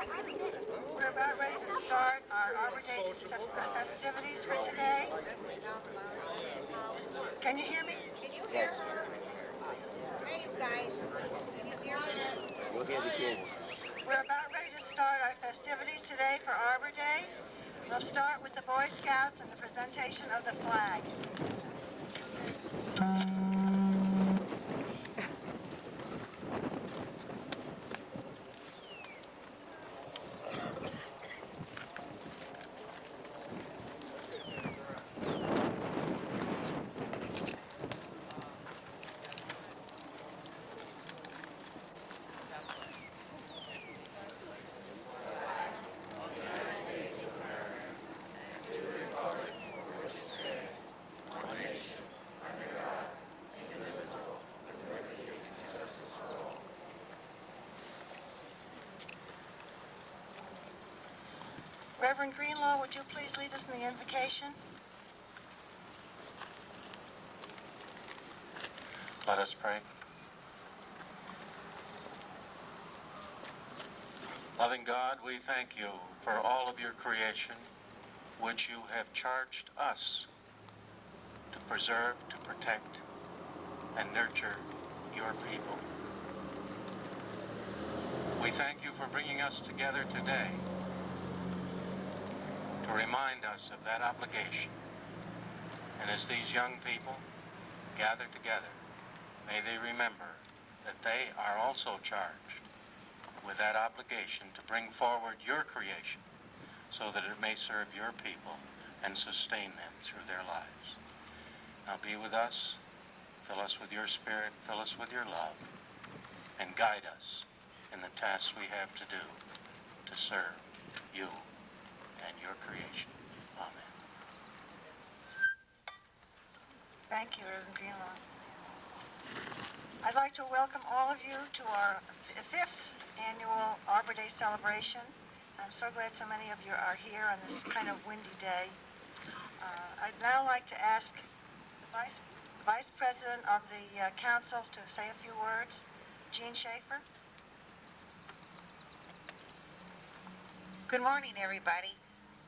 We're about ready to start our Arbor Day festivities for today. Can you hear me? Can you hear Yes, her? Hey, you guys. Can you hear her? we'll hear the kids. We're about ready to start our festivities today for Arbor Day. We'll start with the Boy Scouts and the presentation of the flag. Reverend Greenlaw, would you please lead us in the invocation? Let us pray. Loving God, we thank you for all of your creation, which you have charged us to preserve, to protect, and nurture your people. We thank you for bringing us together today to remind us of that obligation. And as these young people gather together, may they remember that they are also charged with that obligation to bring forward your creation so that it may serve your people and sustain them through their lives. Now be with us, fill us with your spirit, fill us with your love, and guide us in the tasks we have to do to serve you and your creation. Amen. Thank you, Reverend Greenlaw. I'd like to welcome all of you to our fifth annual Arbor Day celebration. I'm so glad so many of you are here on this kind of windy day. I'd now like to ask the Vice President of the Council to say a few words. Jean Schaefer. Good morning, everybody.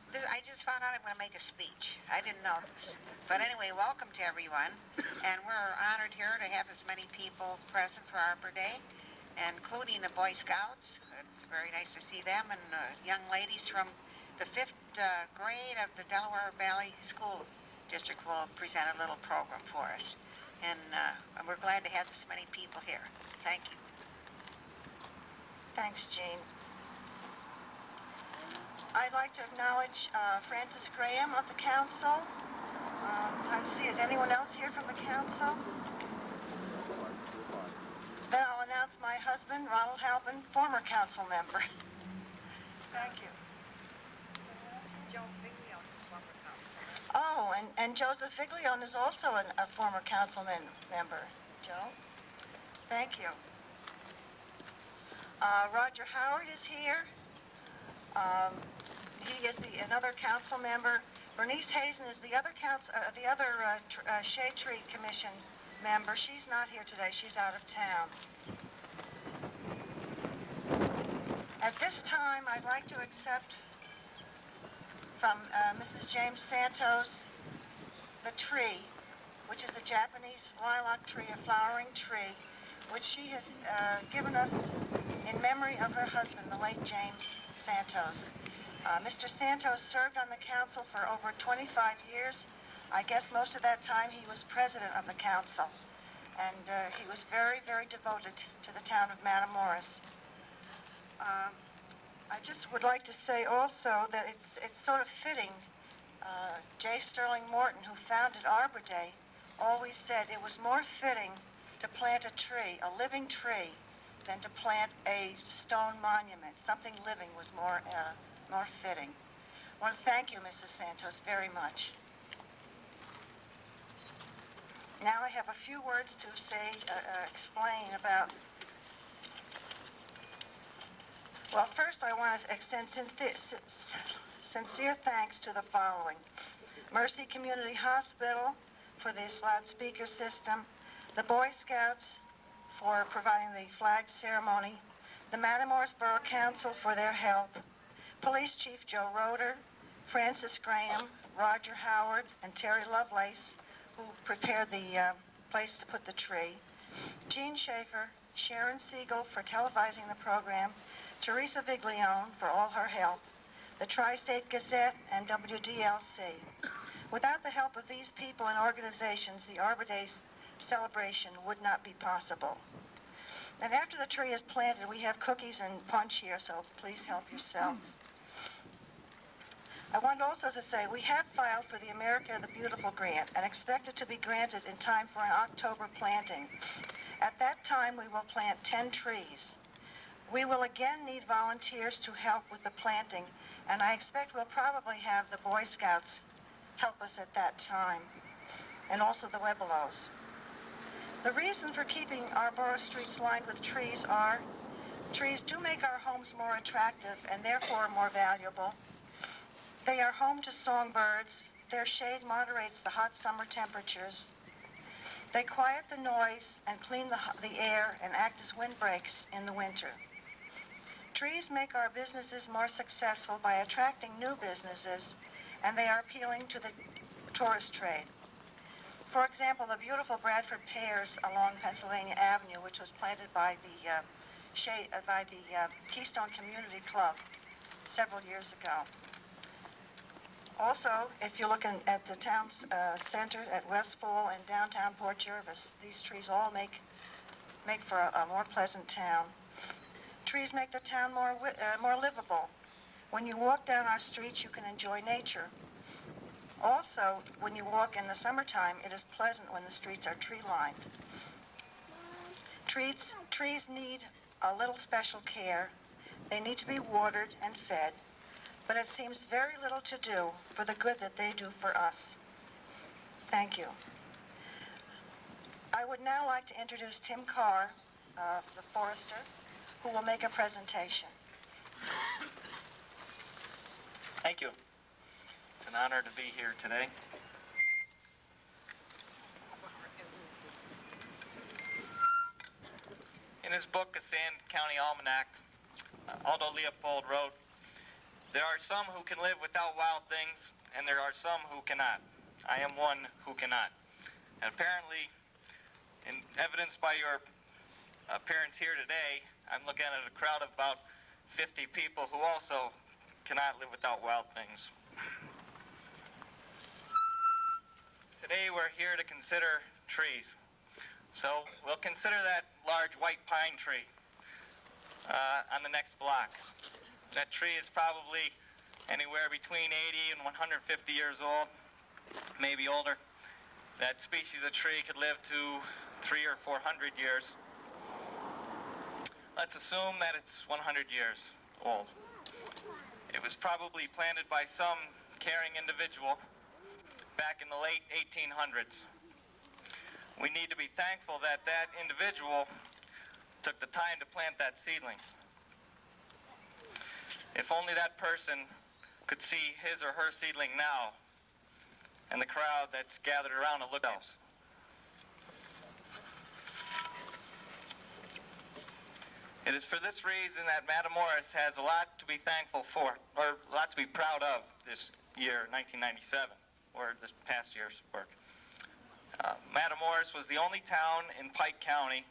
I just found out I'm going to make a speech. I didn't know this. But anyway, welcome to everyone. And we're honored here to have as many people present for Arbor Day, including the Boy Scouts. It's very nice to see them, and young ladies from the 5th grade of the Delaware Valley School District will present a little program for us. And we're glad to have this many people here. Thank you. Thanks, Jean. I'd like to acknowledge Francis Graham of the Council. Trying to see, is anyone else here from the Council? Then I'll announce my husband, Ronald Halpin, former Council member. Thank you. Joe Biglio, former councilman. Oh, and Joseph Figlione is also a former councilman member. Joe, thank you. Roger Howard is here. He is another council member. Bernice Hazen is the other Shade Tree Commission member. She's not here today. She's out of town. At this time, I'd like to accept from Mrs. James Santos the tree, which is a Japanese lilac tree, a flowering tree, which she has given us in memory of her husband, the late James Santos. Mr. Santos served on the council for over 25 years. I guess most of that time he was president of the council. And he was very, very devoted to the town of Matamoras. I just would like to say also that it's sort of fitting. J. Sterling Morton, who founded Arbor Day, always said it was more fitting to plant a tree, a living tree, than to plant a stone monument. Something living was more fitting. I want to thank you, Mrs. Santos, very much. Now I have a few words to say, explain about. Well, first I want to extend sincere thanks to the following. Mercy Community Hospital for this loudspeaker system, the Boy Scouts for providing the flag ceremony, the Matamoras Borough Council for their help, Police Chief Joe Roeder, Francis Graham, Roger Howard, and Terry Lovelace, who prepared the place to put the tree, Jean Schaefer, Sharon Siegel for televising the program, Teresa Viglione for all her help, the Tri-State Gazette, and WDLC. Without the help of these people and organizations, the Arbor Day celebration would not be possible. And after the tree is planted, we have cookies and punch here, so please help yourself. I want also to say we have filed for the America the Beautiful grant and expect it to be granted in time for an October planting. At that time, we will plant 10 trees. We will again need volunteers to help with the planting, and I expect we'll probably have the Boy Scouts help us at that time, and also the Webelos. The reason for keeping our borough streets lined with trees are trees do make our homes more attractive and therefore more valuable. They are home to songbirds. Their shade moderates the hot summer temperatures. They quiet the noise and clean the air and act as windbreaks in the winter. Trees make our businesses more successful by attracting new businesses, and they are appealing to the tourist trade. For example, the beautiful Bradford pears along Pennsylvania Avenue, which was planted by the Keystone Community Club several years ago. Also, if you look at the town center at Westfall and downtown Port Jervis, these trees all make for a more pleasant town. Trees make the town more livable. When you walk down our streets, you can enjoy nature. Also, when you walk in the summertime, it is pleasant when the streets are tree-lined. Trees need a little special care. They need to be watered and fed, but it seems very little to do for the good that they do for us. Thank you. I would now like to introduce Tim Carr, the forester, who will make a presentation. Thank you. It's an honor to be here today. In his book, A Sand County Almanac, Aldo Leopold wrote, "There are some who can live without wild things, and there are some who cannot. I am one who cannot." And apparently, evidenced by your appearance here today, I'm looking at a crowd of about 50 people who also cannot live without wild things. Today we're here to consider trees. So we'll consider that large white pine tree on the next block. That tree is probably anywhere between 80 and 150 years old, maybe older. That species of tree could live to 300 or 400 years. Let's assume that it's 100 years old. It was probably planted by some caring individual back in the late 1800s. We need to be thankful that that individual took the time to plant that seedling. If only that person could see his or her seedling now and the crowd that's gathered around to look at us. It is for this reason that Matamoras has a lot to be thankful for, or a lot to be proud of this year, 1997, or this past year's work. Matamoras was the only town in Pike County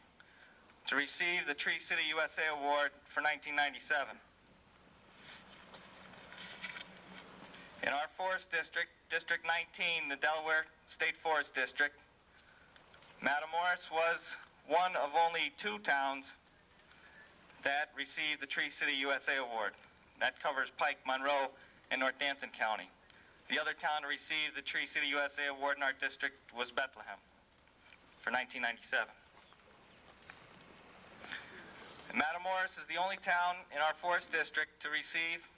to receive the Tree City USA Award for 1997. In our forest district, District 19, the Delaware State Forest District, Matamoras was one of only 2 towns that received the Tree City USA Award. That covers Pike, Monroe, and Northampton County. The other town to receive the Tree City USA Award in our district was Bethlehem for 1997. And Matamoras is the only town in our forest district to receive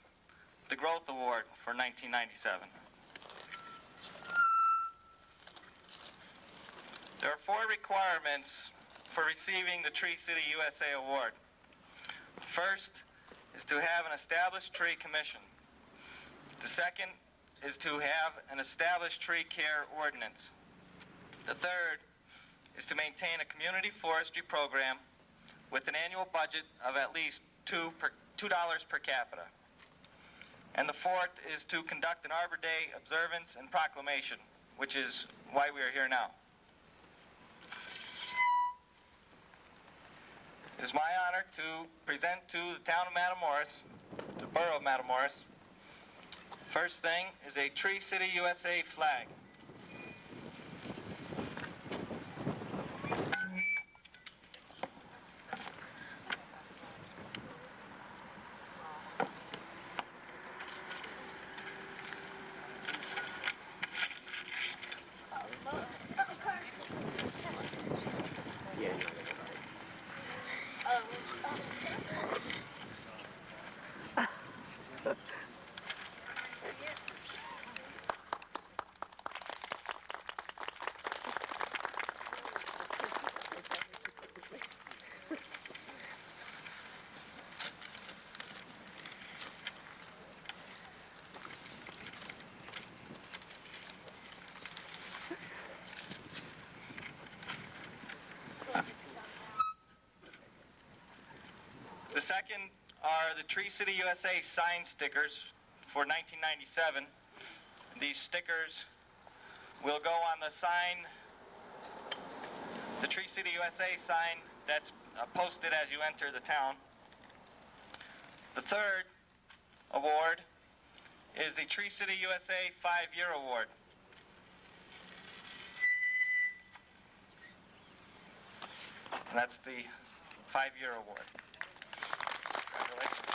the Growth Award for 1997. There are 4 requirements for receiving the Tree City USA Award. First is to have an established tree commission. The second is to have an established tree care ordinance. The third is to maintain a community forestry program with an annual budget of at least $2 per capita. And the fourth is to conduct an Arbor Day observance and proclamation, which is why we are here now. It is my honor to present to the town of Matamoras, the borough of Matamoras. First thing is a Tree City, USA flag. The second are the Tree City, USA sign stickers for 1997. These stickers will go on the sign, the Tree City, USA sign that's posted as you enter the town. The third award is the Tree City, USA 5-year award. And that's the 5-year award. Congratulations.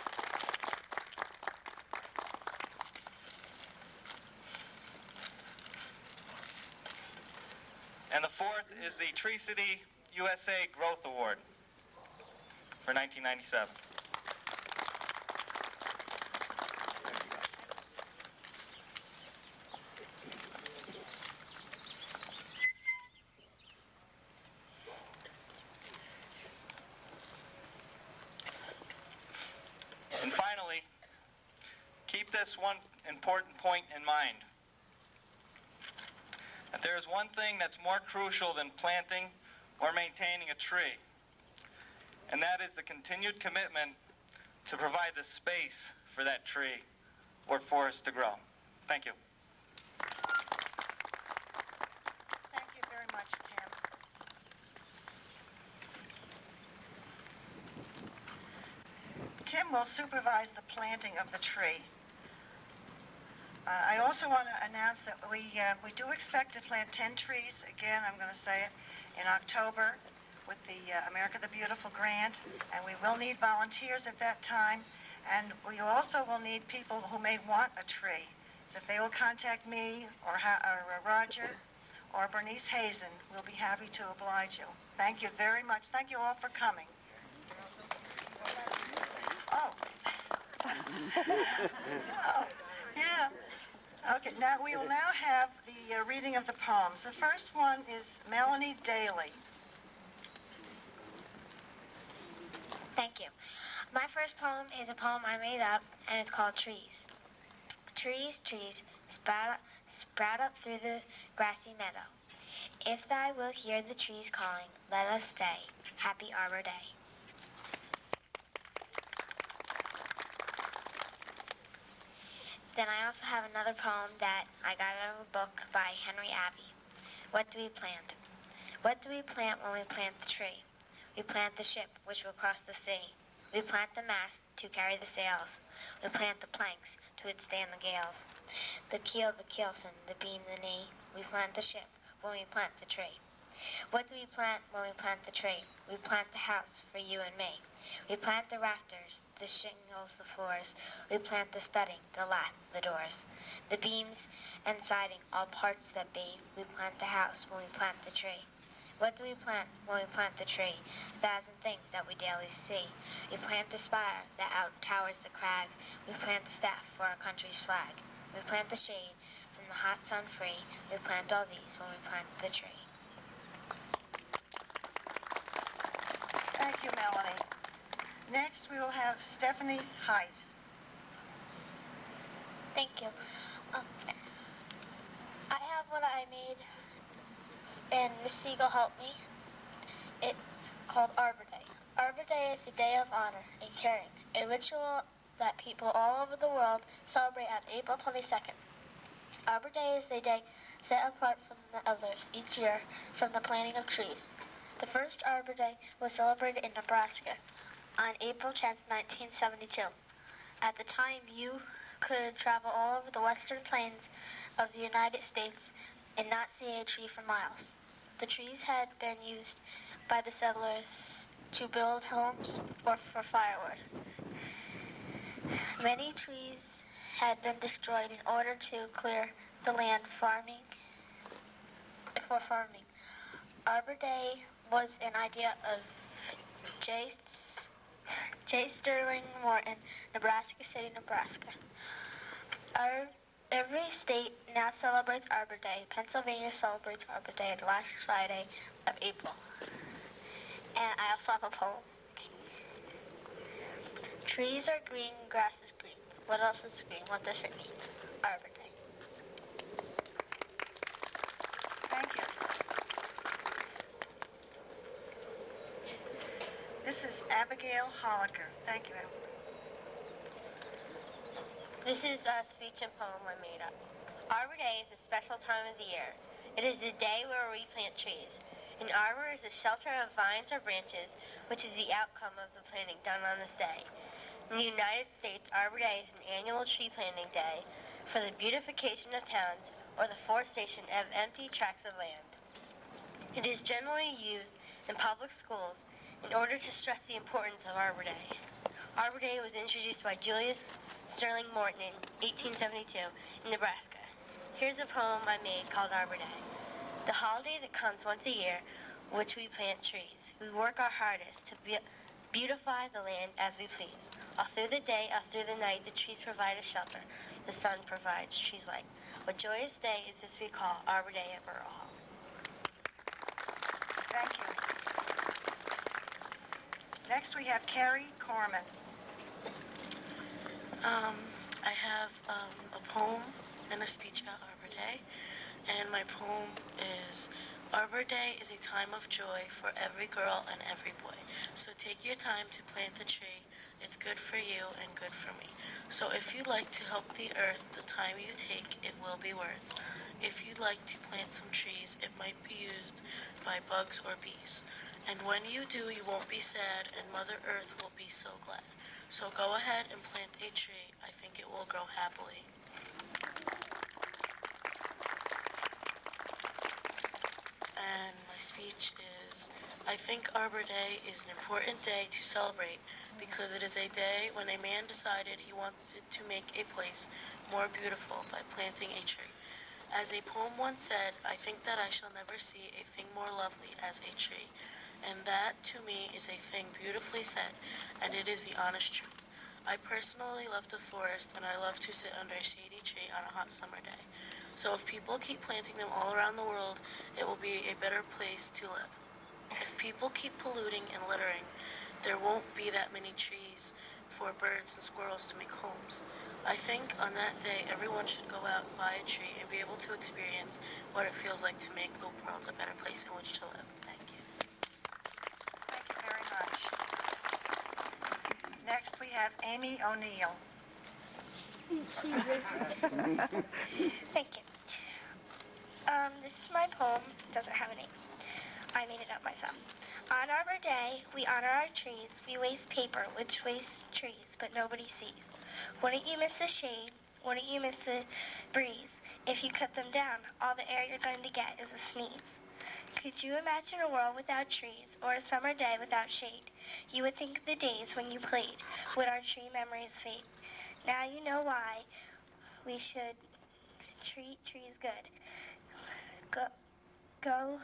And the fourth is the Tree City, USA Growth Award for 1997. And finally, keep this one important point in mind. That there is one thing that's more crucial than planting or maintaining a tree, and that is the continued commitment to provide the space for that tree or forest to grow. Thank you. Thank you very much, Tim. Tim will supervise the planting of the tree. I also want to announce that we do expect to plant 10 trees, again, I'm going to say it, in October with the America the Beautiful grant, and we will need volunteers at that time, and we also will need people who may want a tree. So if they will contact me or Roger or Bernice Hazen, we'll be happy to oblige you. Thank you very much. Thank you all for coming. Oh. Oh, yeah. Okay, now we will now have the reading of the poems. The first one is Melanie Daly. Thank you. My first poem is a poem I made up, and it's called Trees. Trees, trees, sprout up through the grassy meadow. If thou wilt hear the trees calling, let us stay. Happy Arbor Day. Then I also have another poem that I got out of a book by Henry Abbey. What do we plant? What do we plant when we plant the tree? We plant the ship which will cross the sea. We plant the mast to carry the sails. We plant the planks to withstand the gales. The keel, the keelson, the beam, the knee. We plant the ship when we plant the tree. What do we plant when we plant the tree? We plant the house for you and me. We plant the rafters, the shingles, the floors. We plant the studding, the lath, the doors. The beams and siding, all parts that be. We plant the house when we plant the tree. What do we plant when we plant the tree? 1,000 things that we daily see. We plant the spire that out-towers the crag. We plant the staff for our country's flag. We plant the shade from the hot sun free. We plant all these when we plant the tree. Thank you, Melanie. Next, we will have Stephanie Height. Thank you. I have what I made, and Miss Siegel helped me. It's called Arbor Day. Arbor Day is a day of honor and caring, a ritual that people all over the world celebrate on April 22nd. Arbor Day is a day set apart from the others each year from the planting of trees. The first Arbor Day was celebrated in Nebraska on April 10, 1972. At the time, you could travel all over the western plains of the United States and not see a tree for miles. The trees had been used by the settlers to build homes or for firewood. Many trees had been destroyed in order to clear the land for farming. Arbor Day was an idea of J. Sterling Morton, Nebraska City, Nebraska. Every state now celebrates Arbor Day. Pennsylvania celebrates Arbor Day the last Friday of April. And I also have a poem. Trees are green, grass is green. What else is green? What does it mean? Arbor Day. Thank you. This is Abigail Holliker. Thank you, Abigail. This is a speech and poem I made up. Arbor Day is a special time of the year. It is a day where we plant trees. An arbor is a shelter of vines or branches, which is the outcome of the planting done on this day. In the United States, Arbor Day is an annual tree planting day for the beautification of towns or the forestation of empty tracts of land. It is generally used in public schools in order to stress the importance of Arbor Day. Arbor Day was introduced by Julius Sterling Morton in 1872 in Nebraska. Here's a poem I made called Arbor Day. The holiday that comes once a year, which we plant trees. We work our hardest to beautify the land as we please. All through the day, all through the night, the trees provide us shelter. The sun provides trees light. What joyous day is this we call Arbor Day at Arbor Hall? Thank you. Next we have Carrie Corman. I have a poem and a speech about Arbor Day, and my poem is, Arbor Day is a time of joy for every girl and every boy. So take your time to plant a tree. It's good for you and good for me. So if you like to help the earth, the time you take, it will be worth. If you'd like to plant some trees, it might be used by bugs or bees. And when you do, you won't be sad, and Mother Earth will be so glad. So go ahead and plant a tree. I think it will grow happily. And my speech is, I think Arbor Day is an important day to celebrate because it is a day when a man decided he wanted to make a place more beautiful by planting a tree. As a poem once said, I think that I shall never see a thing more lovely as a tree. And that, to me, is a thing beautifully said, and it is the honest truth. I personally love the forest, and I love to sit under a shady tree on a hot summer day. So if people keep planting them all around the world, it will be a better place to live. If people keep polluting and littering, there won't be that many trees for birds and squirrels to make homes. I think on that day, everyone should go out and buy a tree and be able to experience what it feels like to make the world a better place in which to live. Thank you. Thank you very much. Next we have Amy O'Neill. Thank you. This is my poem. It doesn't have a name. I made it up myself. On Arbor Day, we honor our trees. We waste paper, which wastes trees, but nobody sees. Wouldn't you miss the shade? Wouldn't you miss the breeze? If you cut them down, all the air you're going to get is a sneeze. Could you imagine a world without trees, or a summer day without shade? You would think of the days when you played. Would our tree memories fade? Now you know why we should treat trees good. Go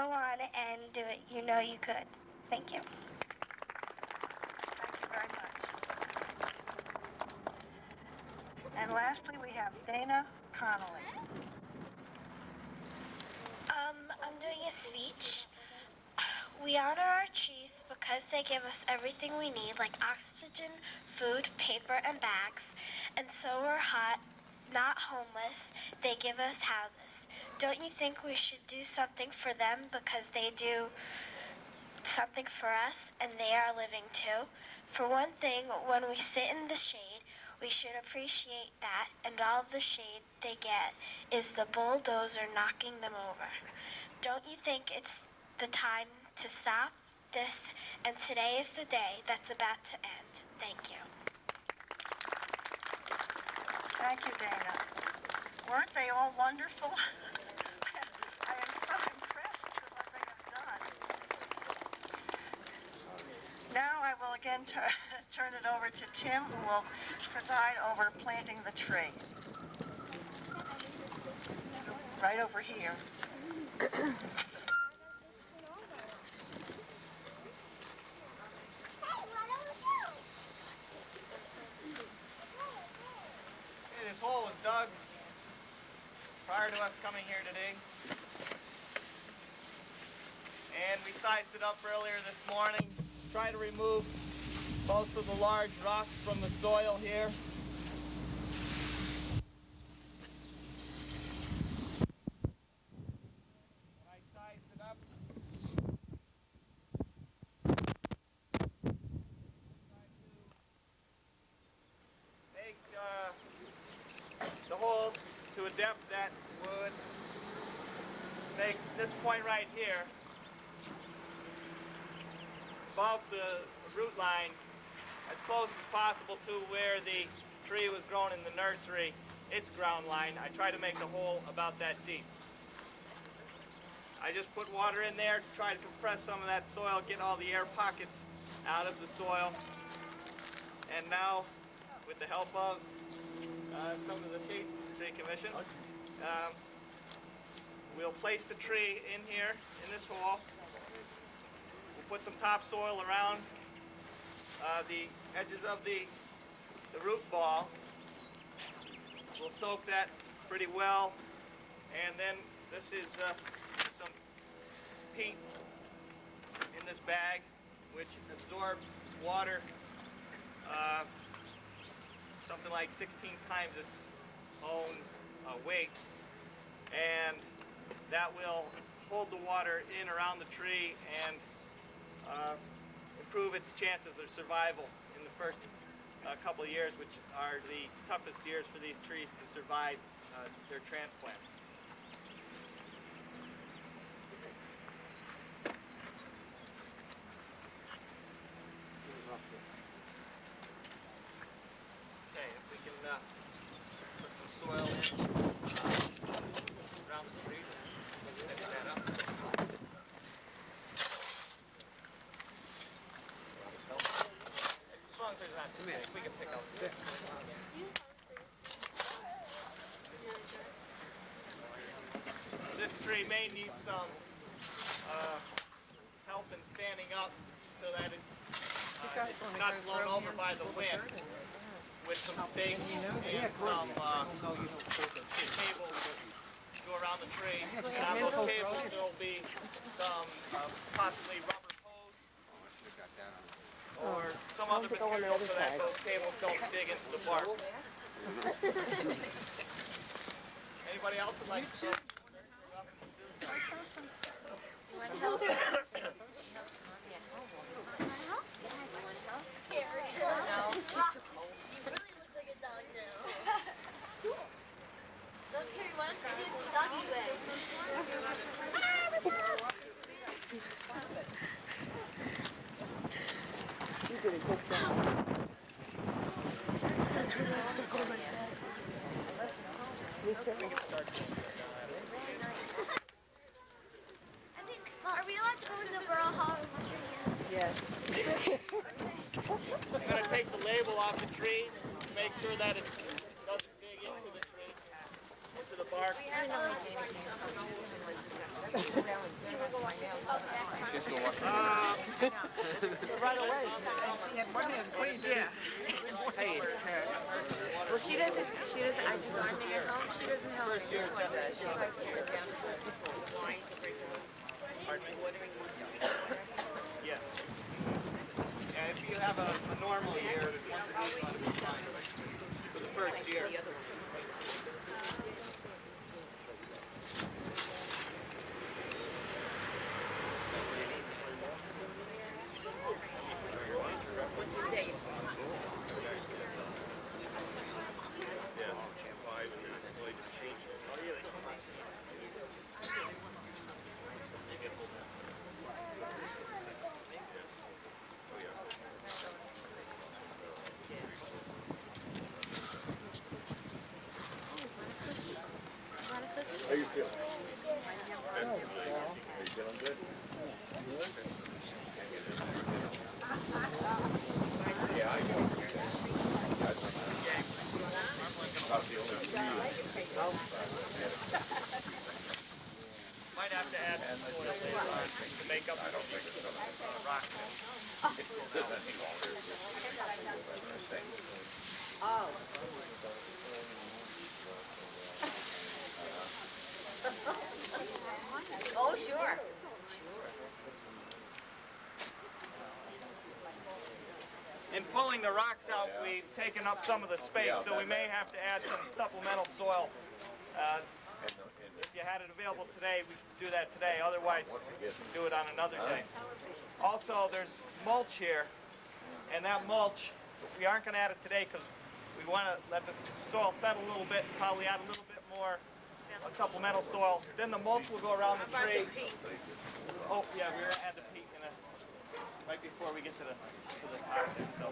on and do it. You know you could. Thank you. Thank you very much. And lastly, we have Dana Connolly. I'm doing a speech. We honor our trees because they give us everything we need, like oxygen, food, paper, and bags. And so we're hot, not homeless. They give us houses. Don't you think we should do something for them because they do something for us, and they are living too. For one thing, when we sit in the shade, we should appreciate that, and all the shade they get is the bulldozer knocking them over. Don't you think it's the time to stop this? And today is the day that's about to end. Thank you. Thank you, Dana. Weren't they all wonderful? I am so impressed with what they have done. Now I will again turn it over to Tim, who will preside over planting the tree. Right over here. This hole was dug prior to us coming here today. And we sized it up earlier this morning. Try to remove most of the large rocks from the soil here. When I sized it up, tried to make the hole to a depth that would make this point right here above the root line as close as possible to where the tree was grown in the nursery, its ground line. I try to make the hole about that deep. I just put water in there to try to compress some of that soil, get all the air pockets out of the soil. And now, with the help of some of the Shade Tree Commission, we'll place the tree in here, in this hole. We'll put some topsoil around the edges of the root ball. We'll soak that pretty well. And then this is some peat in this bag, which absorbs water something like 16 times its own weight. And that will hold the water in around the tree and improve its chances of survival in the first couple of years, which are the toughest years for these trees to survive their transplant. Okay, if we can put some soil in around the tree, pick that up. As long as there's not too many, we can pick out. This tree may need some help in standing up so that it's not blown over by the wind, with some stakes and some cables to go around the tree. And on those cables there will be some possibly rubber hose or some other material so that those cables don't dig into the bark. Anybody else would like to? You want help? You did a good job. Me too. Are we allowed to go to the Borough Hall and wash our hands? Yes. I'm going to take the label off the tree to make sure that it doesn't dig into the tree, into the bark. Right away. She had one hand cleaned. Yeah. Hey, it's Kat. Well, she doesn't, I do gardening at home. She doesn't help me. This one does. She likes to get down. Yes. And if you have a normal year, it's once a week ought to be fine for the first year. up the rock. Oh, sure. In pulling the rocks out, we've taken up some of the space, so we may have to add some supplemental soil. If you had it available today, we could do that today. Otherwise, do it on another day. Also, there's mulch here, and that mulch, we aren't going to add it today because we want to let the soil settle a little bit, probably add a little bit more supplemental soil. Then the mulch will go around the tree. Oh, yeah, we're going to add the peat right before we get to the top. So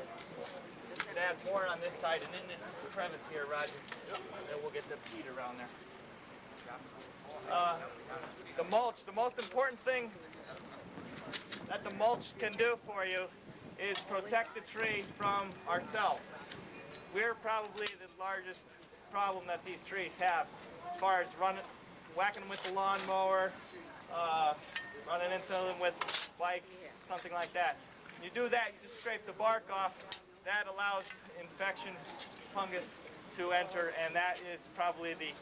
let's add more on this side and in this crevice here, Roger. Then we'll get the peat around there. The mulch, the most important thing that the mulch can do for you is protect the tree from ourselves. We're probably the largest problem that these trees have as far as whacking them with the lawnmower, running into them with bikes, something like that. When you do that, you just scrape the bark off. That allows infection, fungus to enter, and that is probably the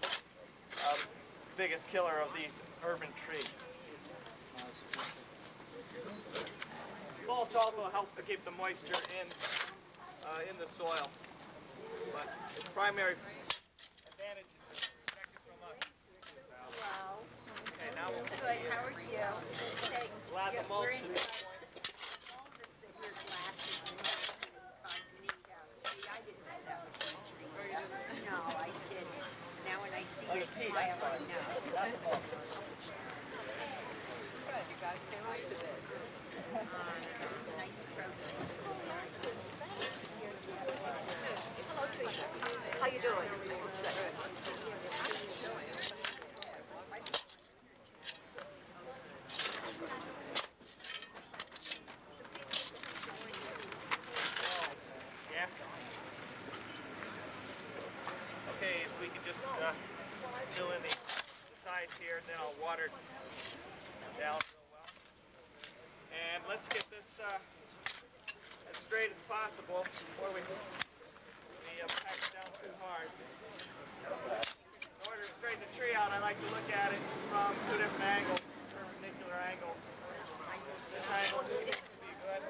biggest killer of these urban trees. Mulch also helps to keep the moisture in the soil, but its primary advantage is to protect it from us. Hello. Okay, now we'll Good. How are you? we'll add the mulch at this point. No, I didn't. Now when I see your smile, I know. That's the mulch. Good, you guys came out today. It was a nice program. Hello, Tricia. How you doing? Yeah. Okay, if we can just fill in the sides here, then I'll water it down real well. And let's get this as straight as possible before we pack it down too hard. In order to straighten the tree out, I like to look at it from two different angles, perpendicular angles. This angle seems to be good.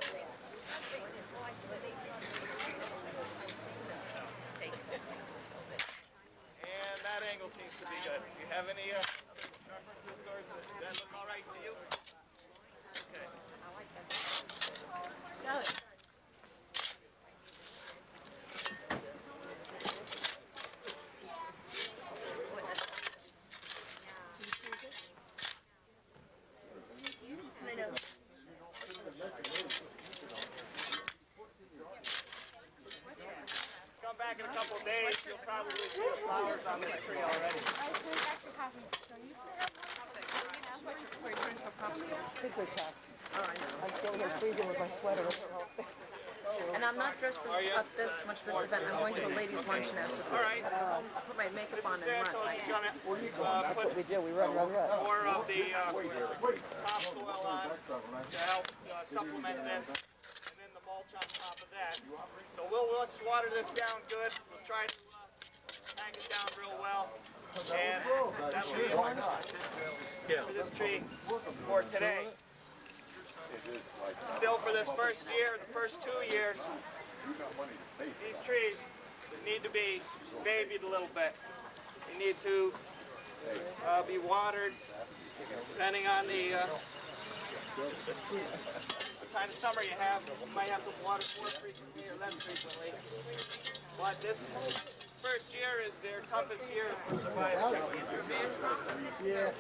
And that angle seems to be good. Do you have any preferences, or does that look all right to you? Okay. Got it. Come back in a couple of days, you'll probably see the flowers on this tree already. Kids are tough. I'm still here freezing with my sweater. And I'm not dressed up this much for this event. I'm going to a ladies' luncheon after this. All right. I'll put my makeup on and run. Santos is going to That's what we do. We run. more of the topsoil on to help supplement this, and then the mulch on top of that. So let's water this down good. We'll try to pack it down real well, and that will be it for this tree for today. Still, for this first year, the first 2 years, these trees need to be babied a little bit. They need to be watered, depending on the kind of summer you have. You might have to water more frequently or less frequently. But this first year is their toughest year for survival. Yeah.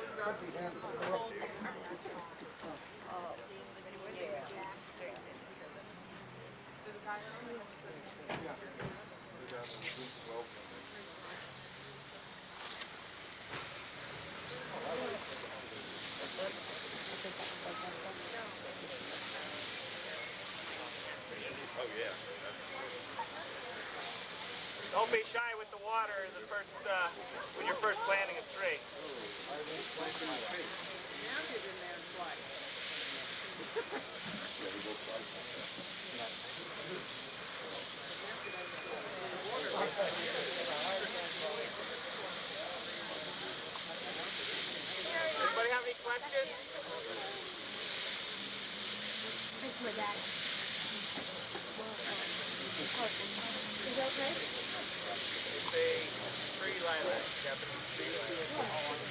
Don't be shy with the water in the first, when you're first planting a tree. Anybody have any questions? It's my dad. Is that okay? It's a tree lilac, Japanese tree lilac.